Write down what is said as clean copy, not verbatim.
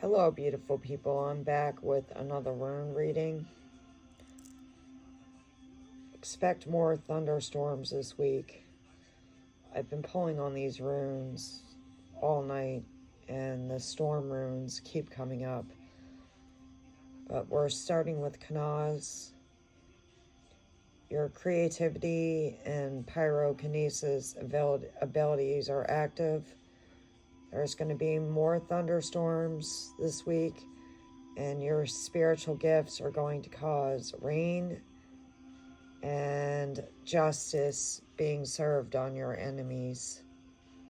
Hello, beautiful people. I'm back with another rune reading. Expect more thunderstorms this week. I've been pulling on these runes all night, and the storm runes keep coming up. But we're starting with Kenaz. Your creativity and pyrokinesis abilities are active. There's going to be more thunderstorms this week, and your spiritual gifts are going to cause rain and justice being served on your enemies.